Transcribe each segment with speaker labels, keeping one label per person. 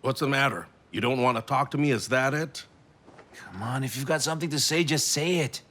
Speaker 1: What's the matter? You don't want to talk to me? Is that it?
Speaker 2: Come on, if you've got something to say, just say it.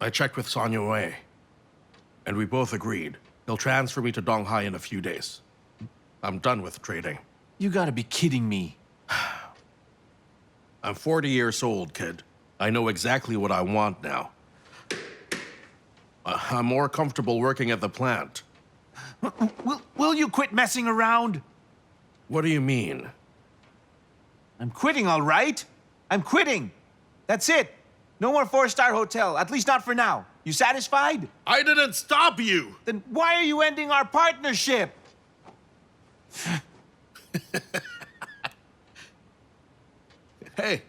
Speaker 1: I checked with Song Yunhui, and we both agreed. He'll transfer me to Donghai in a few days. I'm done with trading.
Speaker 2: You gotta be kidding me.
Speaker 1: I'm 40 years old, kid. I know exactly what I want now. I'm more comfortable working at the plant.
Speaker 2: Will you quit messing around?
Speaker 1: What do you mean?
Speaker 2: I'm quitting, all right? I'm quitting. That's it. No more four-star hotel, at least not for now. You satisfied?
Speaker 1: I didn't stop you!
Speaker 2: Then why are you ending our partnership?
Speaker 1: Hey,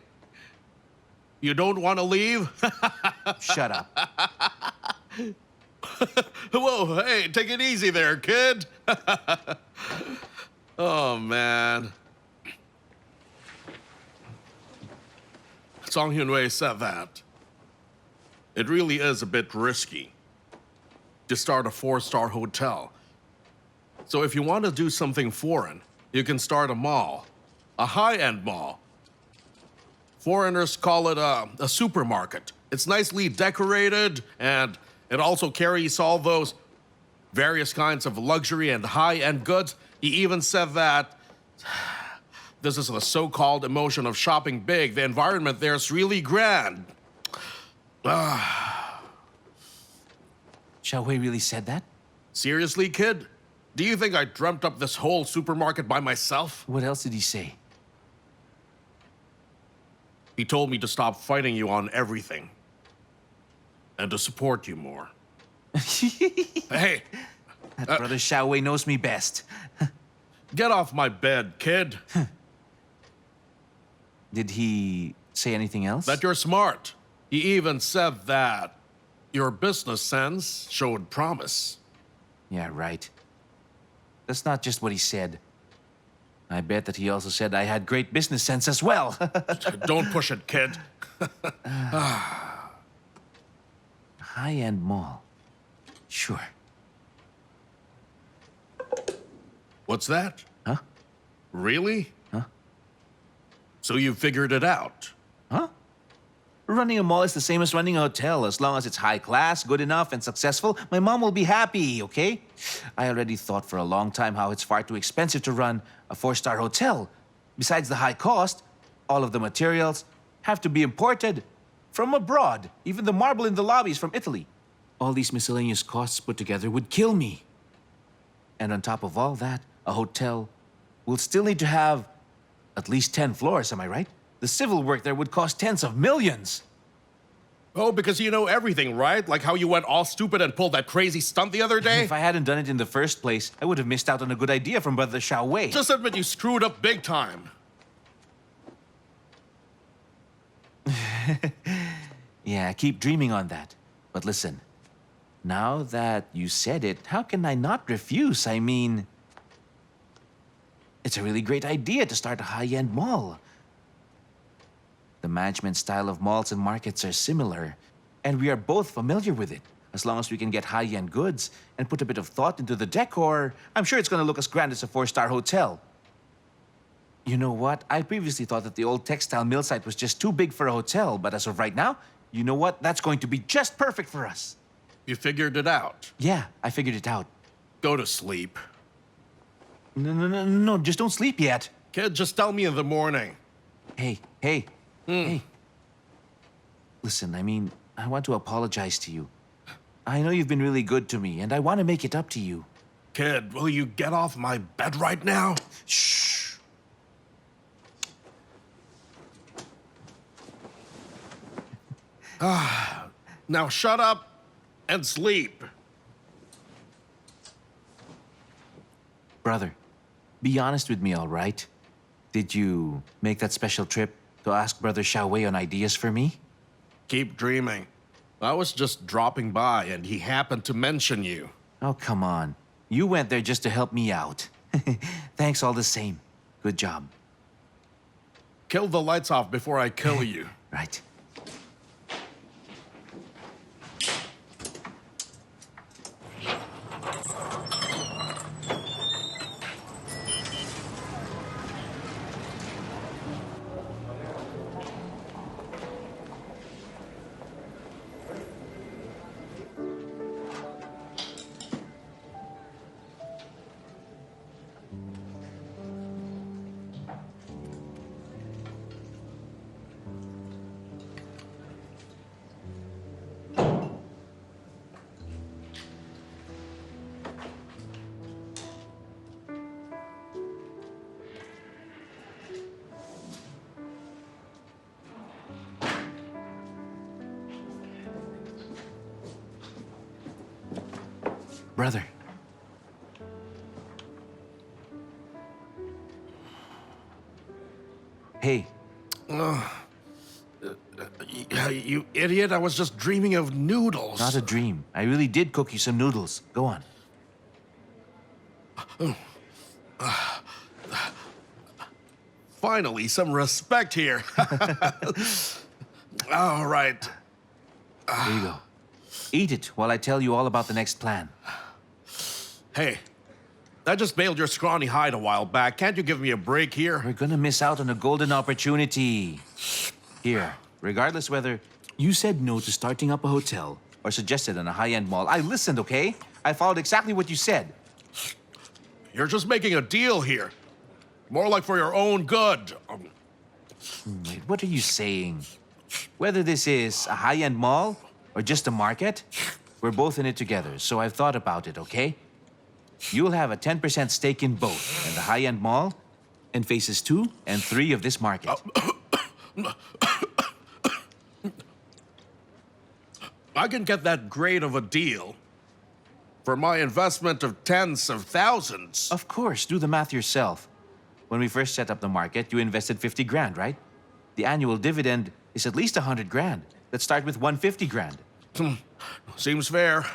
Speaker 1: you don't want to leave?
Speaker 2: Shut up.
Speaker 1: Whoa, hey, take it easy there, kid. Oh, man. Song Yunhui said that. It really is a bit risky to start a four-star hotel. So if you want to do something foreign, you can start a mall, a high-end mall. Foreigners call it a supermarket. It's nicely decorated, and it also carries all those various kinds of luxury and high-end goods. He even said that this is the so-called emotion of shopping big. The environment there is really grand.
Speaker 2: Xiaolei really said that?
Speaker 1: Seriously, kid? Do you think I dreamt up this whole supermarket by myself?
Speaker 2: What else did he say?
Speaker 1: He told me to stop fighting you on everything and to support you more. Hey,
Speaker 2: That brother Xiaolei knows me best.
Speaker 1: get off my bed, kid.
Speaker 2: Did he say anything else?
Speaker 1: That you're smart. He even said that your business sense showed promise.
Speaker 2: Yeah, right. That's not just what he said. I bet that he also said I had great business sense as well.
Speaker 1: Don't push it, kid.
Speaker 2: High-end mall. Sure.
Speaker 1: What's that?
Speaker 2: Huh?
Speaker 1: Really?
Speaker 2: Huh?
Speaker 1: So you figured it out?
Speaker 2: Huh? Running a mall is the same as running a hotel. As long as it's high class, good enough, and successful, my mom will be happy, okay? I already thought for a long time how it's far too expensive to run a four-star hotel. Besides the high cost, all of the materials have to be imported from abroad. Even the marble in the lobby is from Italy. All these miscellaneous costs put together would kill me. And on top of all that, a hotel will still need to have at least 10 floors, am I right? The civil work there would cost tens of millions.
Speaker 1: Oh, because you know everything, right? Like how you went all stupid and pulled that crazy stunt the other day?
Speaker 2: If I hadn't done it in the first place, I would have missed out on a good idea from Brother Xiaolei.
Speaker 1: Just admit you screwed up big time.
Speaker 2: Yeah, keep dreaming on that. But listen, now that you said it, how can I not refuse? I mean, it's a really great idea to start a high-end mall. The management style of malls and markets are similar, and we are both familiar with it. As long as we can get high-end goods and put a bit of thought into the decor, I'm sure it's going to look as grand as a four-star hotel. You know what? I previously thought that the old textile mill site was just too big for a hotel, but as of right now, you know what? That's going to be just perfect for us.
Speaker 1: You figured it out.
Speaker 2: Yeah, I figured it out.
Speaker 1: Go to sleep.
Speaker 2: No, just don't sleep yet.
Speaker 1: Kid, just tell me in the morning.
Speaker 2: Hey. Listen, I mean, I want to apologize to you. I know you've been really good to me, and I want to make it up to you.
Speaker 1: Kid, will you get off my bed right now?
Speaker 2: Shh.
Speaker 1: Now shut up and sleep.
Speaker 2: Brother, be honest with me, all right? Did you make that special trip to ask Brother Xiaolei on ideas for me?
Speaker 1: Keep dreaming. I was just dropping by and he happened to mention you.
Speaker 2: Oh, come on. You went there just to help me out. Thanks all the same. Good job.
Speaker 1: Kill the lights off before I kill you.
Speaker 2: Right. Brother. Hey,
Speaker 1: You idiot, I was just dreaming of noodles.
Speaker 2: not a dream. I really did cook you some noodles. Go on.
Speaker 1: Finally, some respect here. All right.
Speaker 2: Here you go. Eat it while I tell you all about the next plan.
Speaker 1: Hey, I just bailed your scrawny hide a while back. Can't you give me a break here?
Speaker 2: We're gonna miss out on a golden opportunity. Here, regardless whether you said no to starting up a hotel or suggested on a high-end mall, I listened, okay? I followed exactly what you said.
Speaker 1: You're just making a deal here. More like for your own good.
Speaker 2: Wait, what are you saying? Whether this is a high-end mall or just a market, we're both in it together, so I've thought about it, okay? You'll have a 10% stake in both, in the high-end mall and phases 2 and 3 of this market.
Speaker 1: I can get that great of a deal for my investment of tens of thousands.
Speaker 2: Of course, do the math yourself. When we first set up the market, you invested 50 grand, right? The annual dividend is at least 100 grand. Let's start with 150 grand.
Speaker 1: Seems fair.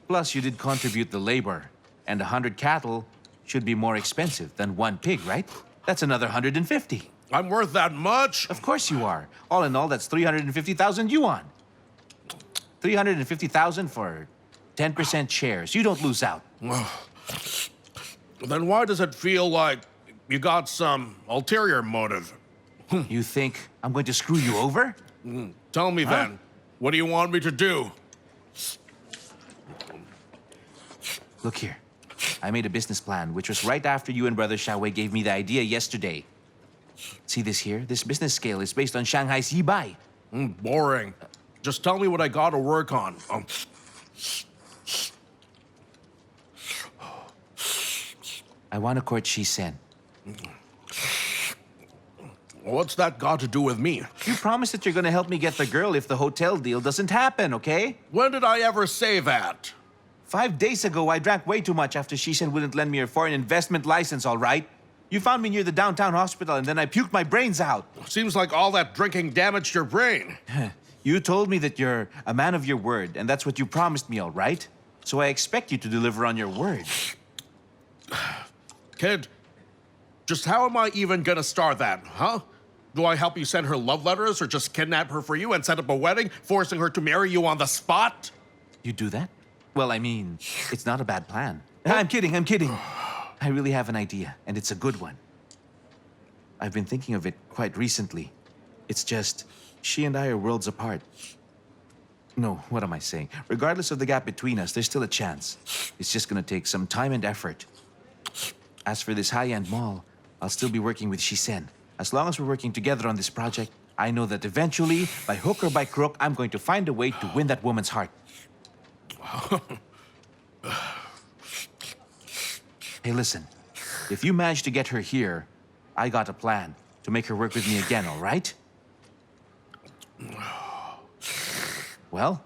Speaker 2: Plus, you did contribute the labor, and 100 cattle should be more expensive than 1 pig, right? That's another 150.
Speaker 1: I'm worth that much?
Speaker 2: Of course you are. All in all, that's 350,000 yuan. 350,000 for 10% shares. You don't lose out.
Speaker 1: Then why does it feel like you got some ulterior motive?
Speaker 2: You think I'm going to screw you over?
Speaker 1: Tell me then, what do you want me to do?
Speaker 2: Look here. I made a business plan, which was right after you and Brother Xiaolei gave me the idea yesterday. See this here? This business scale is based on Shanghai's Yibai.
Speaker 1: Boring. Just tell me what I gotta work on.
Speaker 2: I want to court Shishen.
Speaker 1: What's that got to do with me?
Speaker 2: You promised that you're going to help me get the girl if the hotel deal doesn't happen, okay?
Speaker 1: When did I ever say that?
Speaker 2: 5 days ago, I drank way too much after Shishen wouldn't lend me her foreign investment license, all right? You found me near the downtown hospital and then I puked my brains out.
Speaker 1: Seems like all that drinking damaged your brain.
Speaker 2: You told me that you're a man of your word, and that's what you promised me, all right? So I expect you to deliver on your word.
Speaker 1: Kid, just how am I even gonna start that, huh? Do I help you send her love letters or just kidnap her for you and set up a wedding, forcing her to marry you on the spot?
Speaker 2: You do that? Well, I mean, it's not a bad plan. I'm kidding, I'm kidding. I really have an idea, and it's a good one. I've been thinking of it quite recently. It's just, she and I are worlds apart. No, what am I saying? Regardless of the gap between us, there's still a chance. It's just gonna take some time and effort. As for this high-end mall, I'll still be working with Shisen. As long as we're working together on this project, I know that eventually, by hook or by crook, I'm going to find a way to win that woman's heart. Hey, listen. If you manage to get her here, I got a plan to make her work with me again, all right? Well?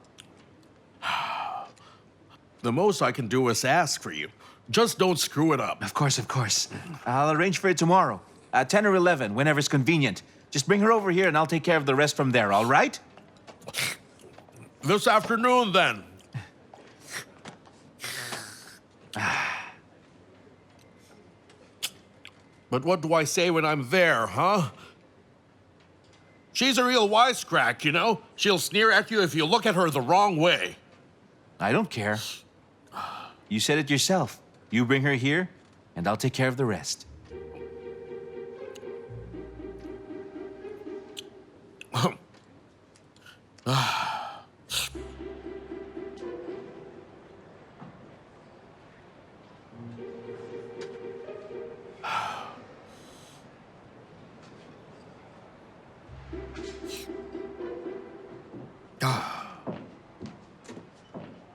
Speaker 1: The most I can do is ask for you. Just don't screw it up.
Speaker 2: Of course, of course. I'll arrange for it tomorrow. At 10 or 11, whenever's convenient. Just bring her over here and I'll take care of the rest from there, all right?
Speaker 1: This afternoon, then. But what do I say when I'm there, huh? She's a real wisecrack, you know? She'll sneer at you if you look at her the wrong way.
Speaker 2: I don't care. You said it yourself. You bring her here, and I'll take care of the rest.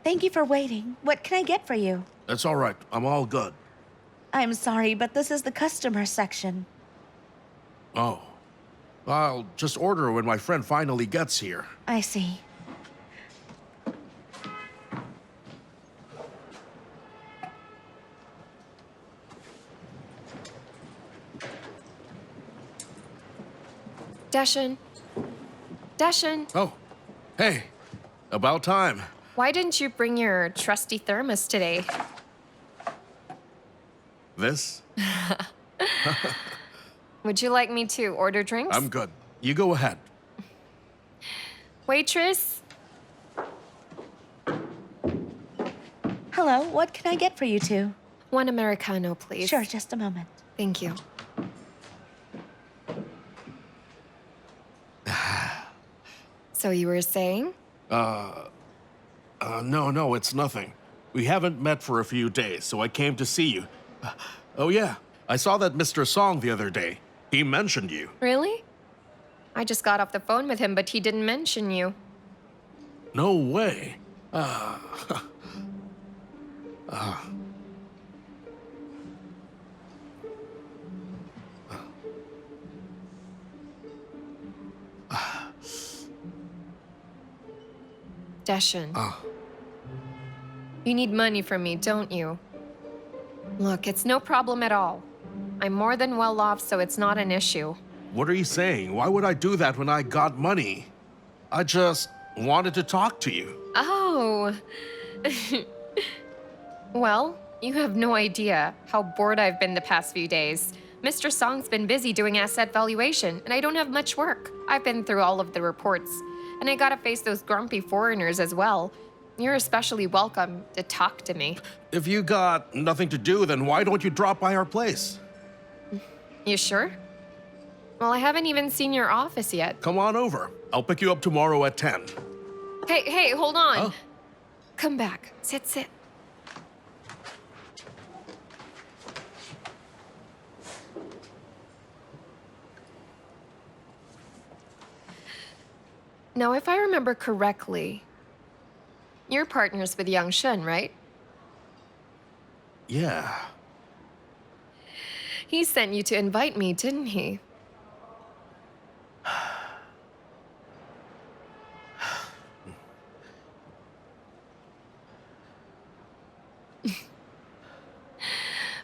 Speaker 3: Thank you for waiting. What can I get for you?
Speaker 1: That's all right. I'm all good.
Speaker 3: I'm sorry, but this is the customer section.
Speaker 1: Oh. I'll just order when my friend finally gets here.
Speaker 3: I see.
Speaker 4: Dashin. Dashin,
Speaker 1: Oh. Hey. About time.
Speaker 4: why didn't you bring your trusty thermos today?
Speaker 1: This?
Speaker 4: Would you like me to order drinks?
Speaker 1: I'm good. You go ahead.
Speaker 4: Waitress?
Speaker 3: Hello, what can I get for you two?
Speaker 4: One Americano, please.
Speaker 3: Sure, just a moment.
Speaker 4: Thank you. So you were saying?
Speaker 1: No, it's nothing. We haven't met for a few days, so I came to see you. Oh, yeah. I saw that Mr. Song the other day. He mentioned you.
Speaker 4: Really? I just got off the phone with him, but he didn't mention you.
Speaker 1: No way.
Speaker 4: Dashin. You need money from me, don't you? Look, it's no problem at all. I'm more than well off, so it's not an issue.
Speaker 1: What are you saying? Why would I do that when I got money? I just wanted to talk to you.
Speaker 4: Oh. Well, you have no idea how bored I've been the past few days. Mr. Song's been busy doing asset valuation, and I don't have much work. I've been through all of the reports, and I gotta face those grumpy foreigners as well. You're especially welcome to talk to me.
Speaker 1: If you got nothing to do, then why don't you drop by our place?
Speaker 4: You sure? Well, I haven't even seen your office yet.
Speaker 1: Come on over. I'll pick you up tomorrow at 10.
Speaker 4: Hey, hold on.
Speaker 1: Huh?
Speaker 4: Come back. Sit. Now, if I remember correctly, you're partners with Yang Shuo, right?
Speaker 1: Yeah.
Speaker 4: He sent you to invite me, didn't he?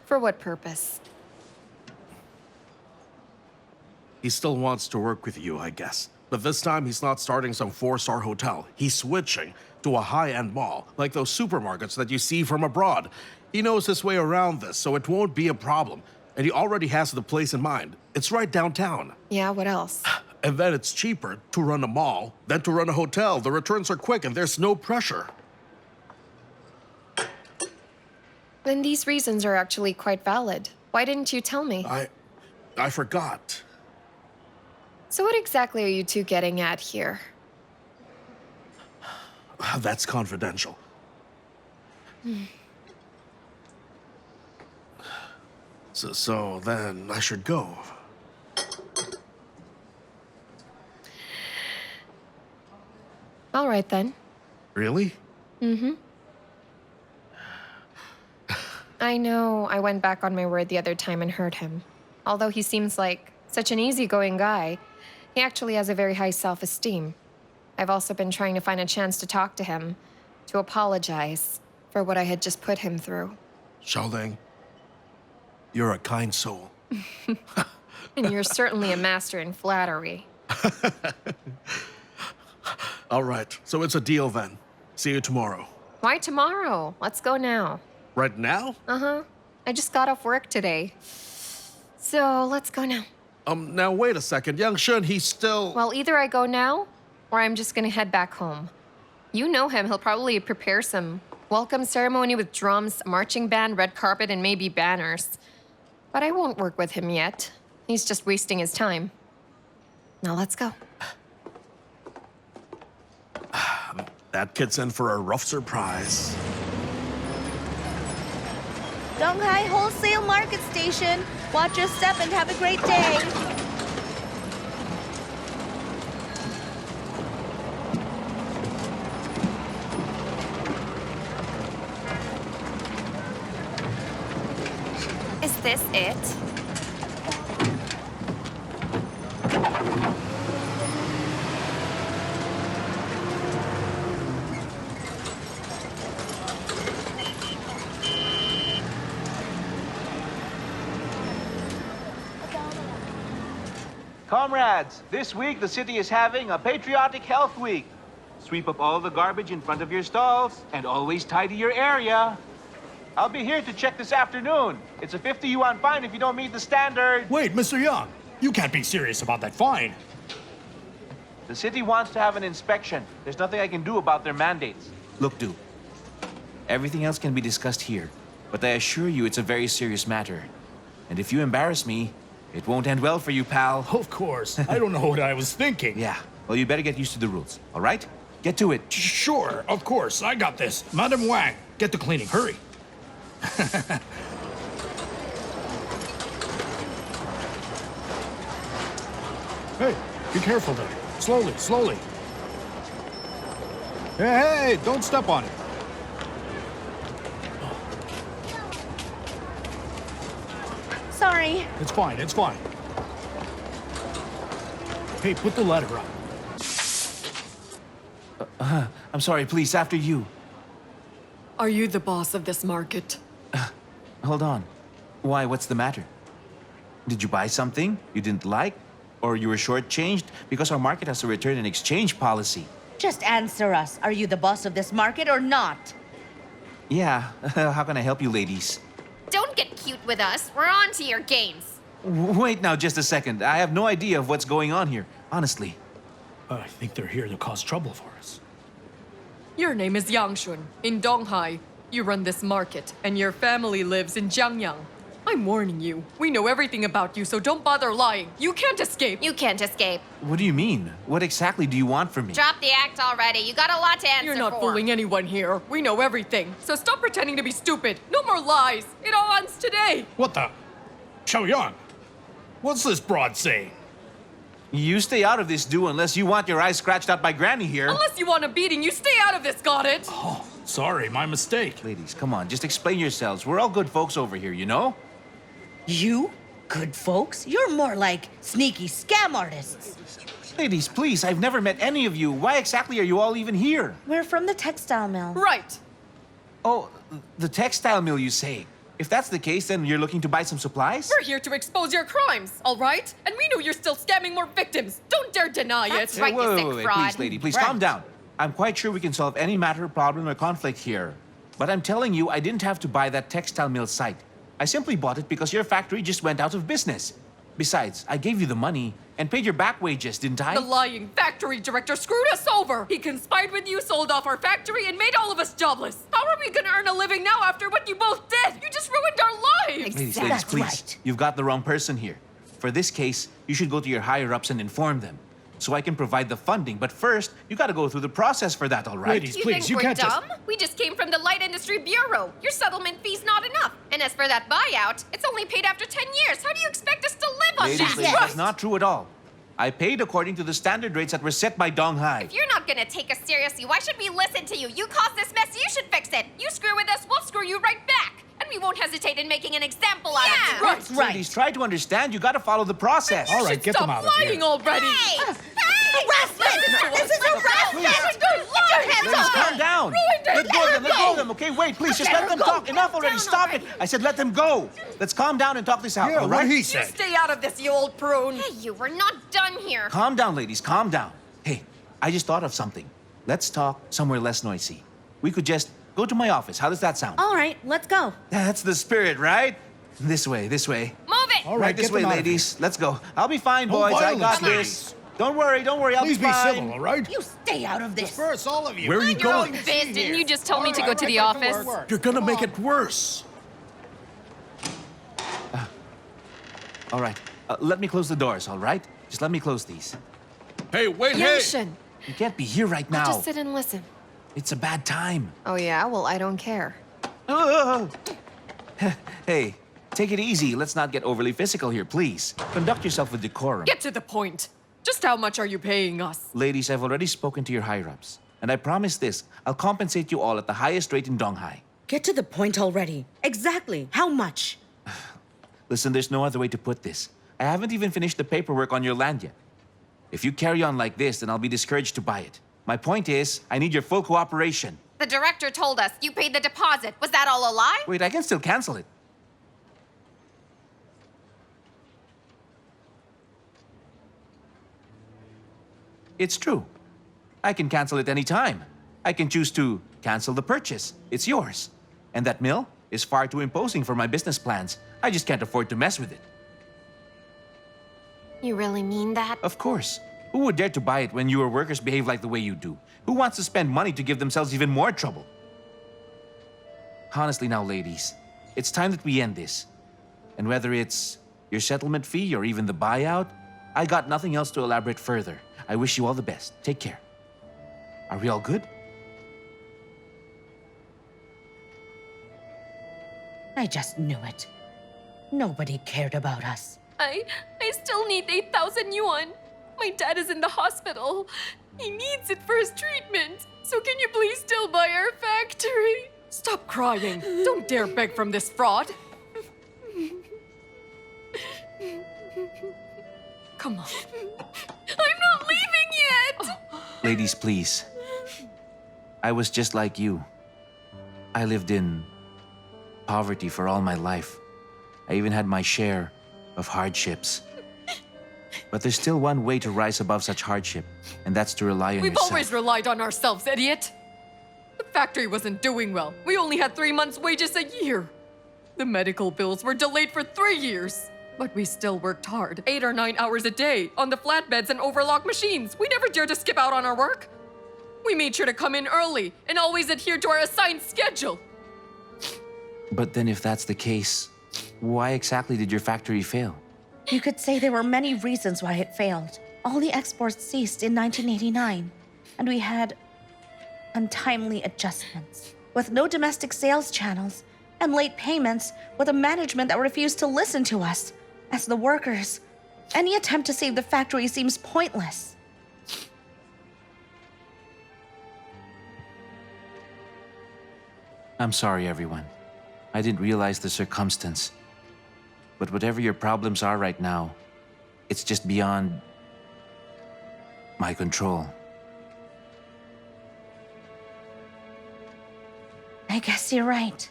Speaker 4: For what purpose?
Speaker 1: He still wants to work with you, I guess. But this time, he's not starting some 4-star hotel. He's switching to a high-end mall, like those supermarkets that you see from abroad. He knows his way around this, so it won't be a problem. And he already has the place in mind. It's right downtown.
Speaker 4: Yeah, what else?
Speaker 1: And then it's cheaper to run a mall than to run a hotel. The returns are quick and there's no pressure.
Speaker 4: Then these reasons are actually quite valid. Why didn't you tell me?
Speaker 1: I forgot.
Speaker 4: So what exactly are you two getting at here?
Speaker 1: That's confidential. So then I should go.
Speaker 4: All right, then.
Speaker 1: Really?
Speaker 4: I know I went back on my word the other time and hurt him. Although he seems like such an easygoing guy, he actually has a very high self-esteem. I've also been trying to find a chance to talk to him, to apologize for what I had just put him through.
Speaker 1: Xiaolei, you're a kind soul.
Speaker 4: And you're certainly a master in flattery.
Speaker 1: All right, so it's a deal then. See you tomorrow.
Speaker 4: Why tomorrow? Let's go now.
Speaker 1: Right now?
Speaker 4: Uh-huh. I just got off work today. So let's go now.
Speaker 1: Now wait a second. Yang Shuo, he's still...
Speaker 4: Well, either I go now, or I'm just gonna head back home. You know him. He'll probably prepare some welcome ceremony with drums, marching band, red carpet, and maybe banners. But I won't work with him yet. He's just wasting his time. Now let's go.
Speaker 1: That kid's in for a rough surprise.
Speaker 3: Donghai Wholesale Market Station. Watch your step and have a great day.
Speaker 4: Is this it?
Speaker 2: Comrades, this week the city is having a patriotic health week. Sweep up all the garbage in front of your stalls and always tidy your area. I'll be here to check this afternoon. It's a 50 yuan fine if you don't meet the standard.
Speaker 5: Wait, Mr. Yang, you can't be serious about that fine.
Speaker 2: The city wants to have an inspection. There's nothing I can do about their mandates. Look, dude, everything else can be discussed here, but I assure you it's a very serious matter. And if you embarrass me, it won't end well for you, pal.
Speaker 5: Of course, I don't know what I was thinking.
Speaker 2: Yeah, well, you better get used to the rules, all right? Get to it.
Speaker 5: Sure, of course, I got this. Madam Wang, get to cleaning, hurry. Hey, be careful there. Slowly, slowly. Hey, don't step on it.
Speaker 3: Sorry.
Speaker 5: It's fine, it's fine. Hey, put the letter up.
Speaker 2: I'm sorry, please, after you.
Speaker 6: Are you the boss of this market?
Speaker 2: Hold on. Why, what's the matter? Did you buy something you didn't like? Or you were shortchanged? Because our market has a return and exchange policy.
Speaker 3: Just answer us. Are you the boss of this market or not?
Speaker 2: Yeah, how can I help you, ladies?
Speaker 4: Don't get cute with us. We're on to your games.
Speaker 2: Wait now, just a second. I have no idea of what's going on here, honestly.
Speaker 5: I think they're here to cause trouble for us.
Speaker 6: Your name is Yang Shuo in Donghai. You run this market, and your family lives in Jiangyang. I'm warning you. We know everything about you, so don't bother lying. You can't escape.
Speaker 4: You can't escape.
Speaker 2: What do you mean? What exactly do you want from me?
Speaker 4: Drop the act already. You got a lot to answer
Speaker 6: You're not
Speaker 4: for.
Speaker 6: fooling anyone here. We know everything. So stop pretending to be stupid. No more lies. It all ends today.
Speaker 5: What the? Xiaoyan, what's this broad saying?
Speaker 2: You stay out of this, do, unless you want your eyes scratched out by Granny here.
Speaker 6: Unless you want a beating, you stay out of this, got it?
Speaker 5: Oh, sorry, my mistake.
Speaker 2: Ladies, come on, just explain yourselves. We're all good folks over here, you know?
Speaker 3: You? Good folks? You're more like sneaky scam artists.
Speaker 2: Ladies, please, I've never met any of you. Why exactly are you all even here?
Speaker 3: We're from the textile mill.
Speaker 6: Right.
Speaker 2: Oh, the textile mill, you say? If that's the case, then you're looking to buy some supplies?
Speaker 6: We're here to expose your crimes, all right? And we know you're still scamming more victims. Don't dare deny
Speaker 4: That's
Speaker 6: it.
Speaker 4: right, you sick fraud.
Speaker 2: Please, lady, please
Speaker 3: Right.
Speaker 2: calm down. I'm quite sure we can solve any matter, problem, or conflict here. But I'm telling you, I didn't have to buy that textile mill site. I simply bought it because your factory just went out of business. Besides, I gave you the money and paid your back wages, didn't I?
Speaker 6: The lying factory director screwed us over. He conspired with you, sold off our factory, and made all of us jobless. How are we gonna earn a living now after what you both did? You just ruined our lives.
Speaker 2: Ladies,
Speaker 3: That's
Speaker 2: please.
Speaker 3: right.
Speaker 2: You've got the wrong person here. For this case, you should go to your higher-ups and inform them. So I can provide the funding, but first, you gotta go through the process for that, all right?
Speaker 5: Ladies,
Speaker 4: You
Speaker 5: please,
Speaker 4: think
Speaker 5: you
Speaker 4: we're
Speaker 5: can't just...
Speaker 4: dumb? We just came from the Light Industry Bureau. Your settlement fee's not enough. And as for that buyout, it's only paid after 10 years. How do you expect us to live on
Speaker 2: Ladies,
Speaker 4: that?
Speaker 2: that's not true at all. I paid according to the standard rates that were set by Donghai.
Speaker 4: If you're not gonna take us seriously, why should we listen to you? You caused this mess, you should fix it. You screw with us, we'll screw you right back. And we won't hesitate in making an example out of you.
Speaker 3: That's right.
Speaker 2: Ladies, try to understand. You gotta follow the process.
Speaker 5: All right, get them out of
Speaker 6: lying
Speaker 5: here.
Speaker 6: already.
Speaker 3: Harassment! This is harassment!
Speaker 2: Ladies, calm down. Let go of them, let go of them, okay? Wait, please, just let them talk. Enough already, stop it. I said let them go. Let's calm down and talk this out,
Speaker 5: Yeah,
Speaker 2: all
Speaker 5: what
Speaker 2: right?
Speaker 5: he
Speaker 6: You
Speaker 5: said.
Speaker 6: stay out of this, you old prune.
Speaker 4: Hey, you, we're not done here.
Speaker 2: Calm down, ladies, calm down. Hey, I just thought of something. Let's talk somewhere less noisy. We could just go to my office. How does that sound?
Speaker 3: All right, let's go.
Speaker 2: That's the spirit, right? This way, this way.
Speaker 4: Move it.
Speaker 5: All
Speaker 2: Right
Speaker 5: right,
Speaker 2: this
Speaker 5: get
Speaker 2: way,
Speaker 5: them out of
Speaker 2: ladies. Let's go. I'll be fine,
Speaker 5: No
Speaker 2: boys. I
Speaker 5: violence,
Speaker 2: got
Speaker 5: ladies.
Speaker 2: this. Don't worry, I'll
Speaker 5: Please
Speaker 2: be
Speaker 5: be
Speaker 2: fine.
Speaker 5: civil, all right?
Speaker 3: You stay out of this.
Speaker 5: Disperse, all of you.
Speaker 1: Where are you going?
Speaker 4: Biz, didn't you just tell me to go to the
Speaker 5: Right, back
Speaker 4: office?
Speaker 5: work.
Speaker 1: You're gonna make it worse.
Speaker 2: All right. Let me close the doors, all right? Just let me close these.
Speaker 1: Hey, wait,
Speaker 4: Yang
Speaker 1: hey!
Speaker 4: Shen,
Speaker 2: You can't be here right now.
Speaker 4: just sit and listen.
Speaker 2: It's a bad time.
Speaker 4: Oh yeah, well I don't care.
Speaker 2: Oh. Hey, take it easy. Let's not get overly physical here, please. Conduct yourself with decorum.
Speaker 6: Get to the point. Just how much are you paying us?
Speaker 2: Ladies, I've already spoken to your higher-ups. And I promise this, I'll compensate you all at the highest rate in Donghai.
Speaker 3: Get to the point already. Exactly. How much?
Speaker 2: Listen, there's no other way to put this. I haven't even finished the paperwork on your land yet. If you carry on like this, then I'll be discouraged to buy it. My point is, I need your full cooperation.
Speaker 4: The director told us you paid the deposit. Was that all a lie?
Speaker 2: Wait, I can still cancel it. It's true. I can cancel it any time. I can choose to cancel the purchase. It's yours. And that mill is far too imposing for my business plans. I just can't afford to mess with it.
Speaker 4: You really mean that?
Speaker 2: Of course. Who would dare to buy it when your workers behave like the way you do? Who wants to spend money to give themselves even more trouble? Honestly now, ladies, it's time that we end this. And whether it's your settlement fee or even the buyout, I got nothing else to elaborate further. I wish you all the best. Take care. Are we all good?
Speaker 3: I just knew it. Nobody cared about us.
Speaker 4: I still need 8,000 yuan. My dad is in the hospital. He needs it for his treatment.
Speaker 6: So can you please still buy our factory? Stop crying. Don't dare beg from this fraud. Come on.
Speaker 4: I'm not leaving yet.
Speaker 2: Ladies, please. I was just like you. I lived in poverty for all my life. I even had my share of hardships. But there's still one way to rise above such hardship, and that's to rely on
Speaker 6: We've
Speaker 2: yourself.
Speaker 6: always relied on ourselves, idiot. The factory wasn't doing well. We only had 3 months' wages a year. The medical bills were delayed for 3 years. But we still worked hard, 8 or 9 hours a day, on the flatbeds and overlock machines. We never dared to skip out on our work. We made sure to come in early and always adhere to our assigned schedule.
Speaker 2: But then if that's the case, why exactly did your factory fail?
Speaker 3: You could say there were many reasons why it failed. All the exports ceased in 1989, and we had untimely adjustments. With no domestic sales channels, and late payments, with a management that refused to listen to us. As the workers, any attempt to save the factory seems pointless.
Speaker 2: I'm sorry, everyone. I didn't realize the circumstance. But whatever your problems are right now, it's just beyond my control.
Speaker 3: I guess you're right.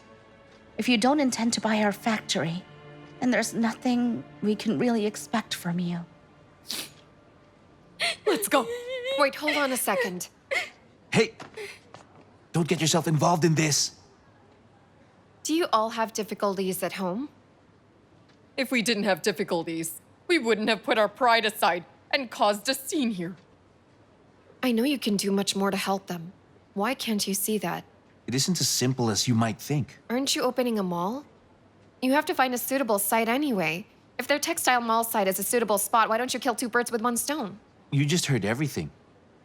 Speaker 3: If you don't intend to buy our factory, then there's nothing we can really expect from you.
Speaker 6: Let's go.
Speaker 4: Wait, hold on a second.
Speaker 2: Hey! Don't get yourself involved in this!
Speaker 4: Do you all have difficulties at home?
Speaker 6: If we didn't have difficulties, we wouldn't have put our pride aside and caused a scene here.
Speaker 4: I know you can do much more to help them. Why can't you see that?
Speaker 2: It isn't as simple as you might think.
Speaker 4: Aren't you opening a mall? You have to find a suitable site anyway. If their textile mall site is a suitable spot, why don't you kill 2 birds with 1 stone?
Speaker 2: You just heard everything.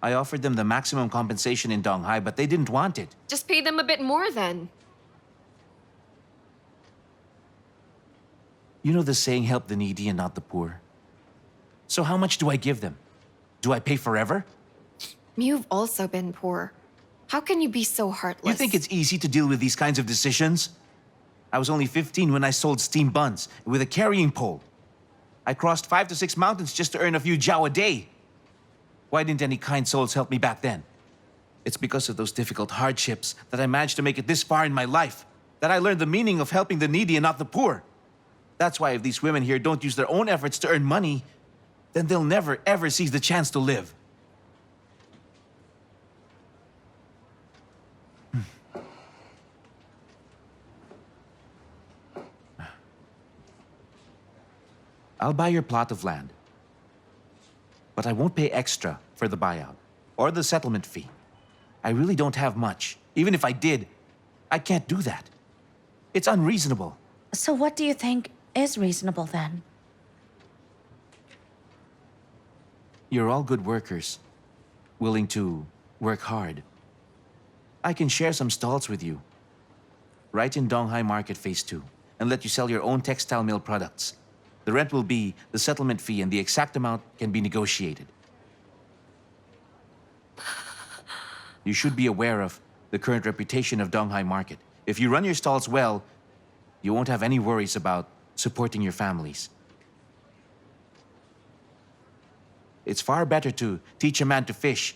Speaker 2: I offered them the maximum compensation in Donghai, but they didn't want it.
Speaker 4: Just pay them a bit more then.
Speaker 2: You know the saying, help the needy and not the poor? So how much do I give them? Do I pay forever?
Speaker 4: You've also been poor. How can you be so heartless?
Speaker 2: You think it's easy to deal with these kinds of decisions? I was only 15 when I sold steam buns with a carrying pole. I crossed 5 to 6 mountains just to earn a few jiao a day. Why didn't any kind souls help me back then? It's because of those difficult hardships that I managed to make it this far in my life, that I learned the meaning of helping the needy and not the poor. That's why if these women here don't use their own efforts to earn money, then they'll never, ever seize the chance to live. I'll buy your plot of land. But I won't pay extra for the buyout or the settlement fee. I really don't have much. Even if I did, I can't do that. It's unreasonable.
Speaker 3: So what do you think is reasonable then?
Speaker 2: You're all good workers, willing to work hard. I can share some stalls with you, right in Donghai Market Phase 2, and let you sell your own textile mill products. The rent will be the settlement fee, and the exact amount can be negotiated. You should be aware of the current reputation of Donghai Market. If you run your stalls well, you won't have any worries about supporting your families. It's far better to teach a man to fish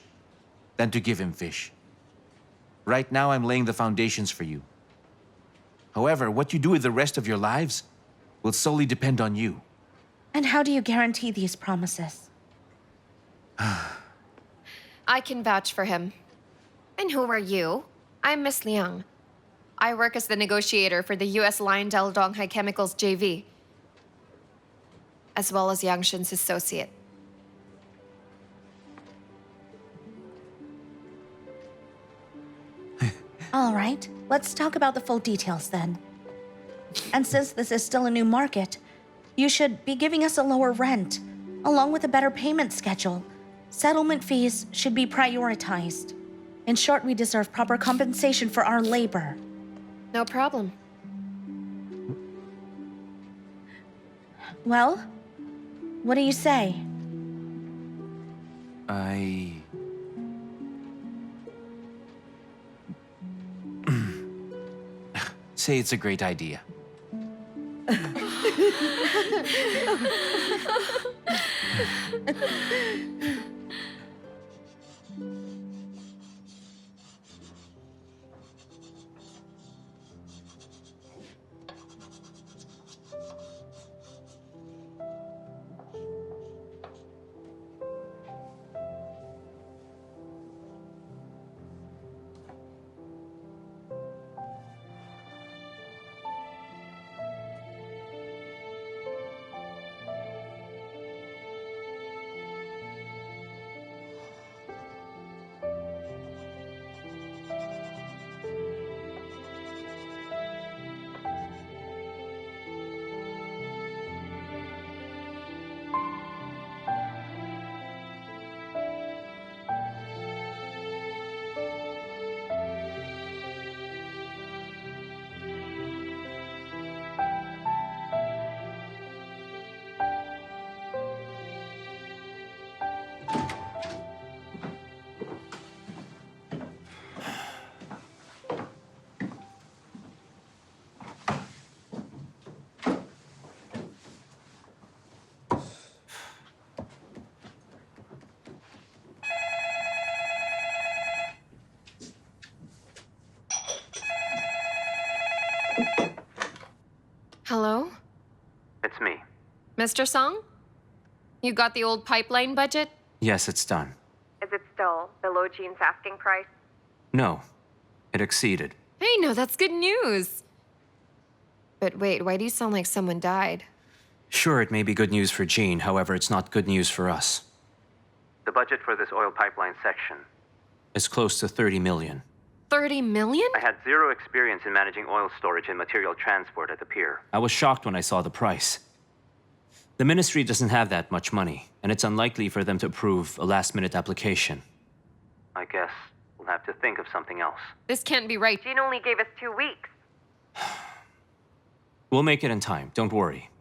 Speaker 2: than to give him fish. Right now, I'm laying the foundations for you. However, what you do with the rest of your lives will solely depend on you.
Speaker 3: And how do you guarantee these promises?
Speaker 4: I can vouch for him. And who are you? I'm Miss Liang. I work as the negotiator for the U.S. Lyondell Donghai Chemicals JV, as well as Yang Shen's associate.
Speaker 3: All right, let's talk about the full details then. And since this is still a new market, you should be giving us a lower rent, along with a better payment schedule. Settlement fees should be prioritized. In short, we deserve proper compensation for our labor.
Speaker 4: No problem.
Speaker 3: Well, what do you say?
Speaker 2: I say it's a great idea.
Speaker 4: Hello?
Speaker 7: It's me.
Speaker 4: Mr. Song? You got the old pipeline budget?
Speaker 7: Yes, it's done.
Speaker 4: Is it still below Gene's asking price?
Speaker 7: No, it exceeded.
Speaker 4: Hey, no, that's good news. But wait, why do you sound like someone died?
Speaker 7: Sure, it may be good news for Gene, however, it's not good news for us. The budget for this oil pipeline section is close to 30 million.
Speaker 4: 30 million?
Speaker 7: I had zero experience in managing oil storage and material transport at the pier. I was shocked when I saw the price. The ministry doesn't have that much money, and it's unlikely for them to approve a last-minute application. I guess we'll have to think of something else.
Speaker 4: This can't be right. Gene only gave us 2 weeks.
Speaker 7: We'll make it in time, don't worry.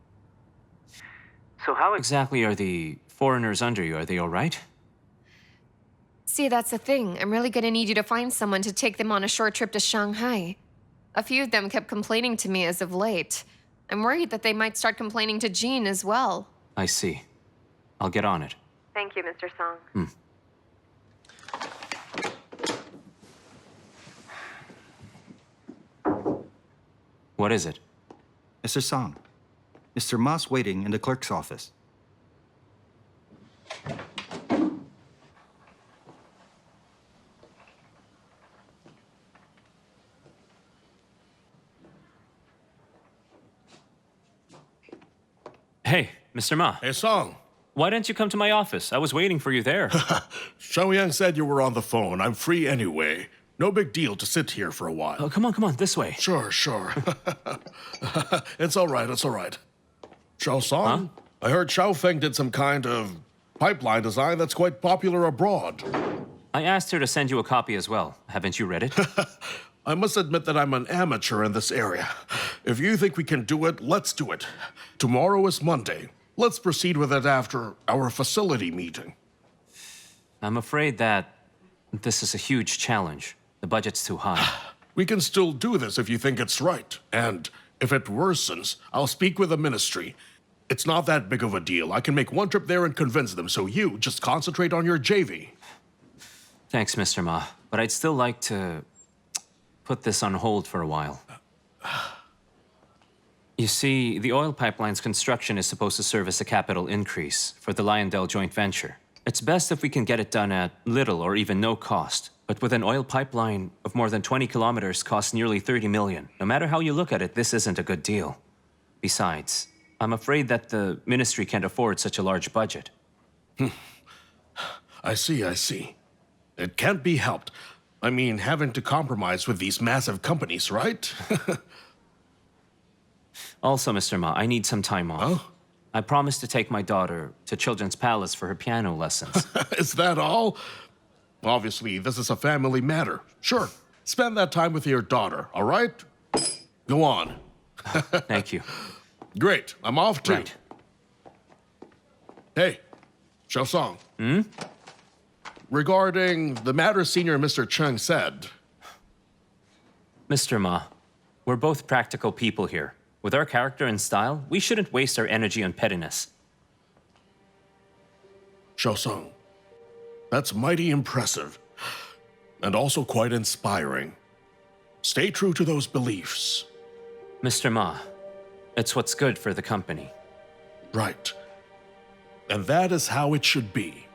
Speaker 7: So how exactly are the foreigners under you? Are they all right?
Speaker 4: See, that's the thing. I'm really gonna need you to find someone to take them on a short trip to Shanghai. A few of them kept complaining to me as of late. I'm worried that they might start complaining to Jean as well.
Speaker 7: I see. I'll get on it.
Speaker 4: Thank you, Mr. Song.
Speaker 7: What is it?
Speaker 8: Mr. Song, Mr. Ma's waiting in the clerk's office.
Speaker 7: Hey, Mr. Ma.
Speaker 1: Hey, Song.
Speaker 7: Why didn't you come to my office? I was waiting for you there.
Speaker 1: Xiaoyang said you were on the phone. I'm free anyway. No big deal to sit here for a while.
Speaker 7: Oh, come on, this way.
Speaker 1: Sure. It's all right. Xiao Song?
Speaker 7: Huh?
Speaker 1: I heard Xiao Feng did some kind of pipeline design that's quite popular abroad.
Speaker 7: I asked her to send you a copy as well. Haven't you read it?
Speaker 1: I must admit that I'm an amateur in this area. If you think we can do it, let's do it. Tomorrow is Monday. Let's proceed with it after our facility meeting.
Speaker 7: I'm afraid that this is a huge challenge. The budget's too high.
Speaker 1: We can still do this if you think it's right. And if it worsens, I'll speak with the ministry. It's not that big of a deal. I can make one trip there and convince them, so you just concentrate on your JV.
Speaker 7: Thanks, Mr. Ma. But I'd still like to put this on hold for a while. You see, the oil pipeline's construction is supposed to serve as a capital increase for the Lyondell joint venture. It's best if we can get it done at little or even no cost. But with an oil pipeline of more than 20 kilometers costs nearly 30 million. No matter how you look at it, this isn't a good deal. Besides, I'm afraid that the ministry can't afford such a large budget.
Speaker 1: I see. It can't be helped. I mean, having to compromise with these massive companies, right?
Speaker 7: Also, Mr. Ma, I need some time off.
Speaker 1: Oh?
Speaker 7: I promised to take my daughter to Children's Palace for her piano lessons.
Speaker 1: Is that all? Obviously, this is a family matter. Sure, spend that time with your daughter, all right? Go on.
Speaker 7: Thank you.
Speaker 1: Great, I'm off too.
Speaker 7: Right.
Speaker 1: Hey, Xiao Song. Regarding the matter Senior Mr. Cheng said,
Speaker 7: Mr. Ma, we're both practical people here. With our character and style, we shouldn't waste our energy on pettiness.
Speaker 1: Xiao Song, that's mighty impressive, and also quite inspiring. Stay true to those beliefs.
Speaker 7: Mr. Ma, it's what's good for the company.
Speaker 1: Right. And that is how it should be.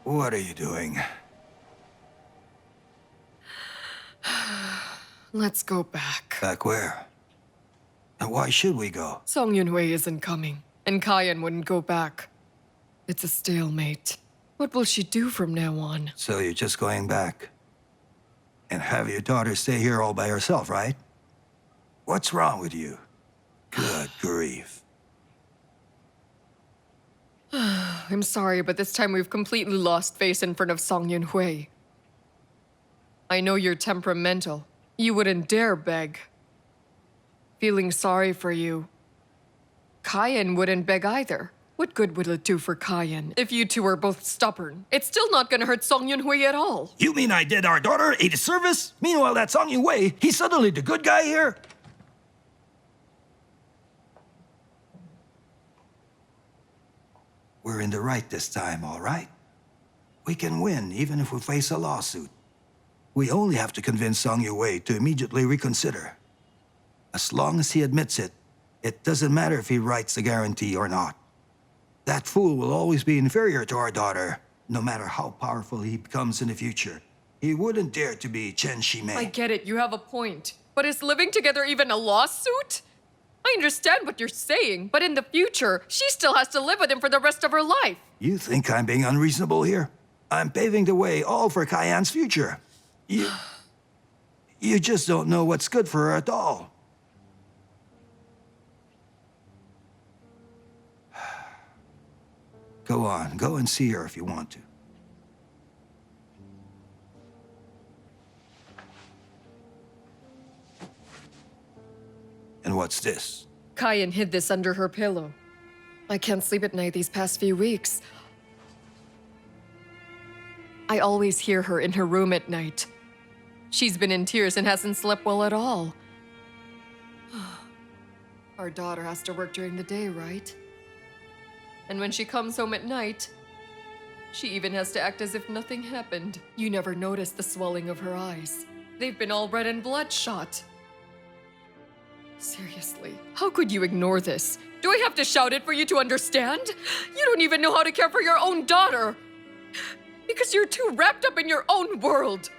Speaker 9: What are you doing?
Speaker 6: Let's go back.
Speaker 9: Back where? And why should we go?
Speaker 6: Song Yunhui isn't coming, and Kaiyan wouldn't go back. It's a stalemate. What will she do from now on?
Speaker 9: So you're just going back? And have your daughter stay here all by herself, right? What's wrong with you? Good grief.
Speaker 6: I'm sorry, but this time we've completely lost face in front of Song Yunhui. I know you're temperamental. You wouldn't dare beg. Feeling sorry for you. Kaiyan wouldn't beg either. What good would it do for Kaiyan if you two are both stubborn? It's still not gonna hurt Song Yunhui at all.
Speaker 9: You mean I did our daughter a disservice? Meanwhile, that Song Yunhui, he's suddenly the good guy here? we're in the right this time, all right? We can win, even if we face a lawsuit. We only have to convince Song Yunhui to immediately reconsider. As long as he admits it, it doesn't matter if he writes the guarantee or not. That fool will always be inferior to our daughter, no matter how powerful he becomes in the future. He wouldn't dare to be Chen Shimei.
Speaker 6: I get it, you have a point. But is living together even a lawsuit? I understand what you're saying, but in the future, she still has to live with him for the rest of her life.
Speaker 9: You think I'm being unreasonable here? I'm paving the way all for Kaiyan's future. You just don't know what's good for her at all. Go on, go and see her if you want to. And what's this?
Speaker 6: Kaiyan hid this under her pillow. I can't sleep at night these past few weeks. I always hear her in her room at night. She's been in tears and hasn't slept well at all. Our daughter has to work during the day, right? And when she comes home at night, she even has to act as if nothing happened. You never notice the swelling of her eyes. They've been all red and bloodshot. Seriously, how could you ignore this? Do I have to shout it for you to understand? You don't even know how to care for your own daughter. Because you're too wrapped up in your own world.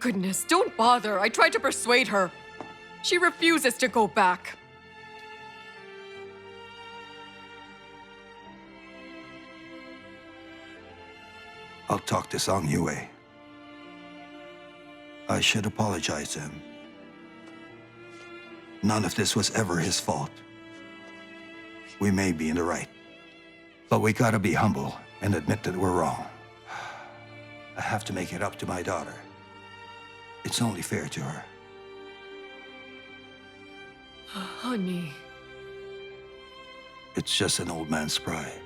Speaker 6: Goodness, don't bother. I tried to persuade her. She refuses to go back.
Speaker 9: I'll talk to Song Yunhui. I should apologize to him. None of this was ever his fault. We may be in the right, but we gotta be humble and admit that we're wrong. I have to make it up to my daughter. It's only fair to her.
Speaker 6: Honey.
Speaker 9: It's just an old man's pride.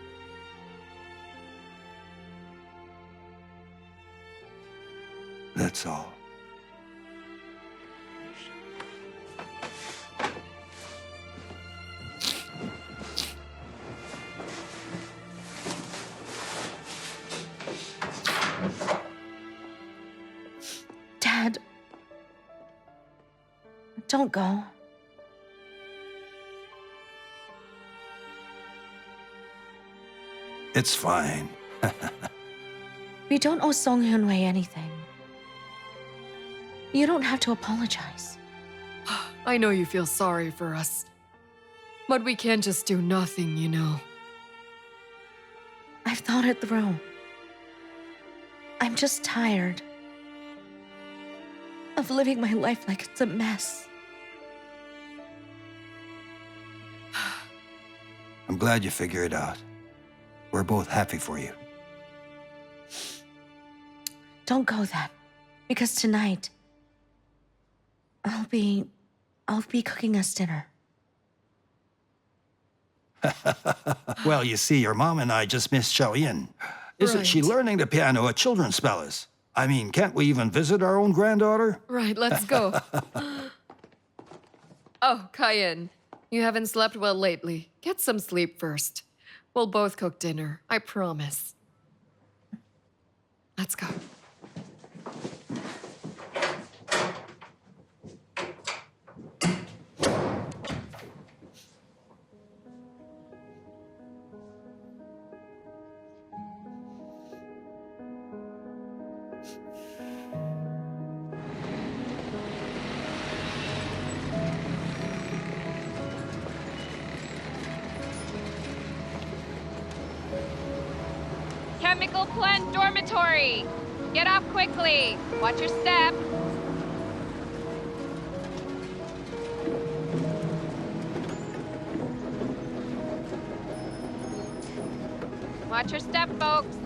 Speaker 9: That's all.
Speaker 3: Dad, don't go.
Speaker 9: It's fine.
Speaker 3: We don't owe Song Yunhui anything. You don't have to apologize.
Speaker 6: I know you feel sorry for us. But we can't just do nothing, you know.
Speaker 3: I've thought it through. I'm just tired of living my life like it's a mess.
Speaker 9: I'm glad you figured it out. We're both happy for you.
Speaker 3: Don't go then, because tonight I'll be cooking us dinner.
Speaker 9: Well, you see, your mom and I just missed Xiaoyan. Isn't she
Speaker 6: Right.
Speaker 9: learning the piano at Children's Palace? I mean, can't we even visit our own granddaughter?
Speaker 6: Right, let's go. Oh, Kaiyan, you haven't slept well lately. Get some sleep first. We'll both cook dinner, I promise. Let's go.
Speaker 4: Chemical plant dormitory. Get off quickly. Watch your step. Watch your step, folks.